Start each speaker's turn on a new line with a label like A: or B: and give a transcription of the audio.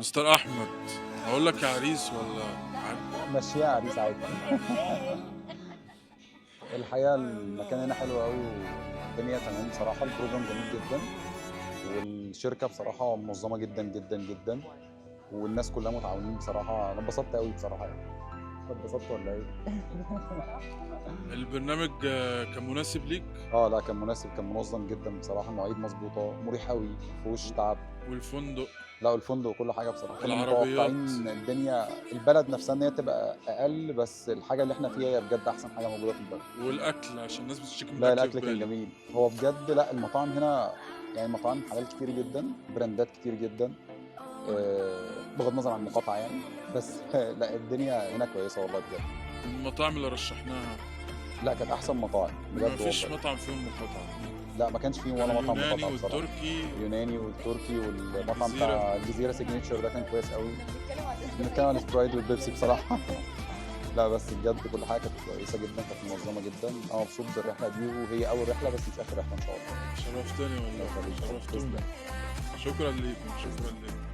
A: مستر احمد، اقول لك يا عريس ولا
B: مشيها عريس عادي. الحقيقة المكان هنا حلو قوي والدنيا تمام بصراحة، البروجرام جميل جدا والشركة بصراحة منظمة جدا جدا جدا، والناس كلها متعاونين بصراحة. أنا اتبسطت قوي بصراحة يعني. أنت اتبسطت ولا إيه؟
A: البرنامج كان مناسب ليك؟
B: لا كان مناسب، كان منظم جدا بصراحة، المواعيد مظبوطة، مريح قوي، مفيهوش تعب.
A: والفندق؟
B: لا والفندق وكل حاجة بصراحة كنا
A: العربيات؟
B: متوقعين الدنيا البلد نفسها إن هي تبقى أقل، بس الحاجة اللي إحنا فيها هي بجد أحسن حاجة موجودة في البلد.
A: والاكل عشان الناس بتشتكي من
B: لا
A: الاكل في
B: الأكل كان
A: بالي.
B: جميل، هو بجد لا المطاعم هنا يعني مطاعم حلال كتير جدًا، براندات كتير جدًا، بغض النظر عن المقاطعة يعني، بس لأ الدنيا هنا كويسة والله بجد.
A: المطاعم اللي رشحناها
B: لأ كانت أحسن مطاعم
A: ما
B: بجد
A: فيش
B: والله.
A: مطعم فيهم مقاطعة؟
B: لأ ما كانش فيهم
A: كان
B: ولا مطعم
A: اليوناني
B: مقاطعة بصراحة.
A: والتركي
B: اليوناني والتركي والمطعم
A: والجزيرة.
B: بتاع الجزيرة signature ده كان كويس أوي. بنتكلم عن السبرايت والبيبسي بصراحة. لأ بس بجد كل حاجة كانت كويسة جدًا، كانت منظمة جدًا، أنا مبسوط بالرحلة دي وهي أول رحلة بس مش آخر رحلة إن شاء الله.
A: شرفتني
B: الله
A: والله،
B: يخليك،
A: شرفتوني.
B: تسلم.
A: شكرا ليكم، شكرا ليكم.